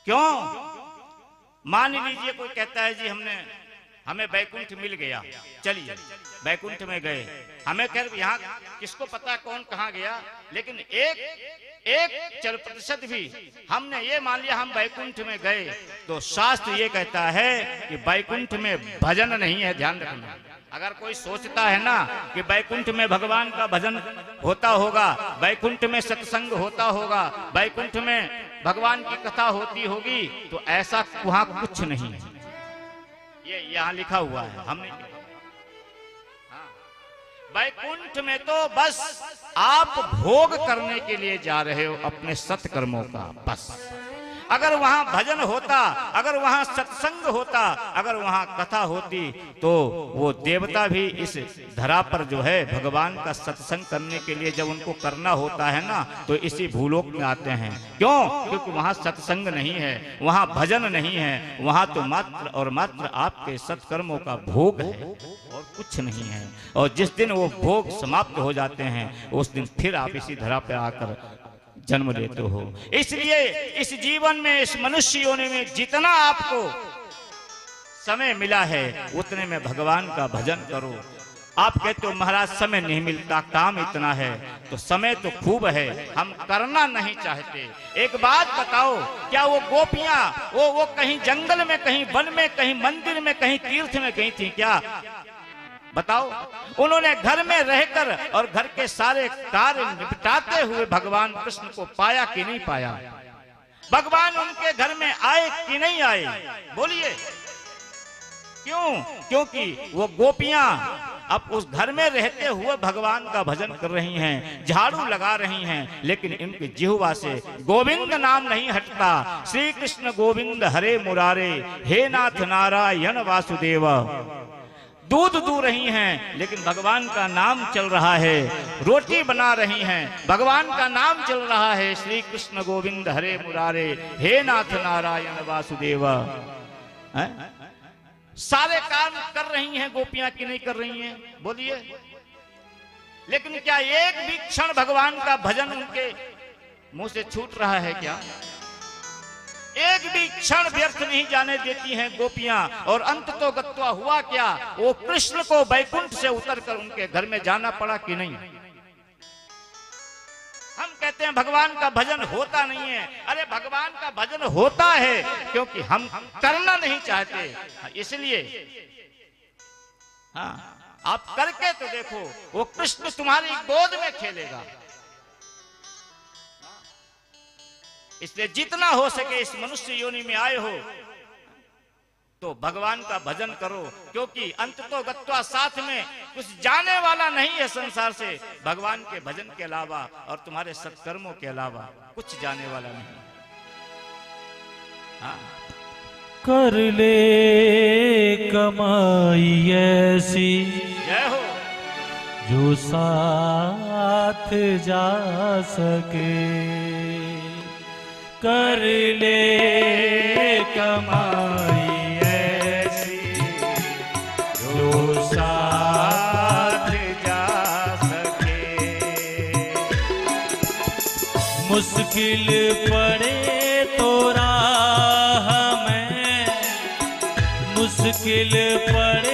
क्यों? मान लीजिए कोई कहता है जी हमें बैकुंठ मिल गया, चलिए बैकुंठ में गए, हमें खैर यहाँ किसको पता कौन कहाँ गया, लेकिन एक चल प्रतिशत भी हमने ये मान लिया हम बैकुंठ में गए, तो शास्त्र ये कहता है कि बैकुंठ में भजन नहीं है। ध्यान रखना, अगर कोई सोचता है ना कि बैकुंठ में भगवान का भजन होता होगा, बैकुंठ में सत्संग होता होगा, बैकुंठ में भगवान की कथा होती होगी, तो ऐसा वहां कुछ नहीं है। ये यहाँ लिखा हुआ है, हमने बैकुंठ में तो बस आप भोग करने के लिए जा रहे हो अपने सत्कर्मों का, बस। अगर वहां भजन होता, अगर वहां सत्संग होता, अगर वहां कथा होती, तो वो देवता भी इस धरा पर जो है भगवान का सत्संग करने के लिए जब उनको करना होता है ना, तो इसी भूलोक में आते हैं। क्यों? क्योंकि वहां सत्संग नहीं है, वहां भजन नहीं है, वहां तो मात्र और मात्र आपके सत्कर्मों का भोग है और कुछ नहीं है। और जिस दिन वो भोग समाप्त हो जाते हैं, उस दिन फिर आप इसी धरा पे आकर जन्म लेते हो। इसलिए इस जीवन में, इस मनुष्य योनि में जितना आपको समय मिला है, उतने में भगवान का भजन करो। आप कहते हो महाराज समय नहीं मिलता, काम इतना है, तो समय तो खूब है, हम करना नहीं चाहते। एक बात बताओ, क्या वो गोपियां वो कहीं जंगल में, कहीं वन में, कहीं मंदिर में, कहीं तीर्थ में गई थी क्या? बताओ। उन्होंने घर में रहकर और घर के सारे कार्य निपटाते हुए भगवान कृष्ण को पाया कि नहीं पाया? भगवान उनके घर में आए कि नहीं आए? बोलिए। क्यों? क्योंकि वो गोपियां अब उस घर में रहते हुए भगवान का भजन कर रही हैं, झाड़ू लगा रही हैं, लेकिन इनके जिह्वा से गोविंद नाम नहीं हटता। श्री कृष्ण गोविंद हरे मुरारे, हे नाथ नारायण वासुदेव। दूध दू रही हैं, लेकिन भगवान का नाम चल रहा है। रोटी बना रही हैं, भगवान का नाम चल रहा है। श्री कृष्ण गोविंद हरे मुरारे, हे नाथ नारायण वासुदेव। सारे काम कर रही हैं गोपियां कि नहीं कर रही हैं? बोलिए। लेकिन क्या एक भी क्षण भगवान का भजन उनके मुंह से छूट रहा है क्या? एक भी क्षण व्यर्थ नहीं जाने देती हैं गोपियां। और अंत तो गत्वा हुआ क्या? वो कृष्ण को बैकुंठ से उतरकर उनके घर में जाना पड़ा कि नहीं? हम कहते हैं भगवान का भजन होता नहीं है। अरे भगवान का भजन होता है, क्योंकि हम करना नहीं चाहते। इसलिए हाँ, आप करके तो देखो, वो कृष्ण तुम्हारी गोद में खेलेगा। इसलिए जितना हो सके इस मनुष्य योनि में आए हो तो भगवान का भजन करो, क्योंकि अंत तो गत्वा साथ में कुछ जाने वाला नहीं है संसार से, भगवान के भजन के अलावा और तुम्हारे सत्कर्मों के अलावा कुछ जाने वाला नहीं। हाँ। कर ले कमाई ऐसी, जय हो, जो साथ जा सके। कर ले कमाई ऐसी, जो साथ जा सके। मुश्किल पड़े तो राह में, मुश्किल पड़े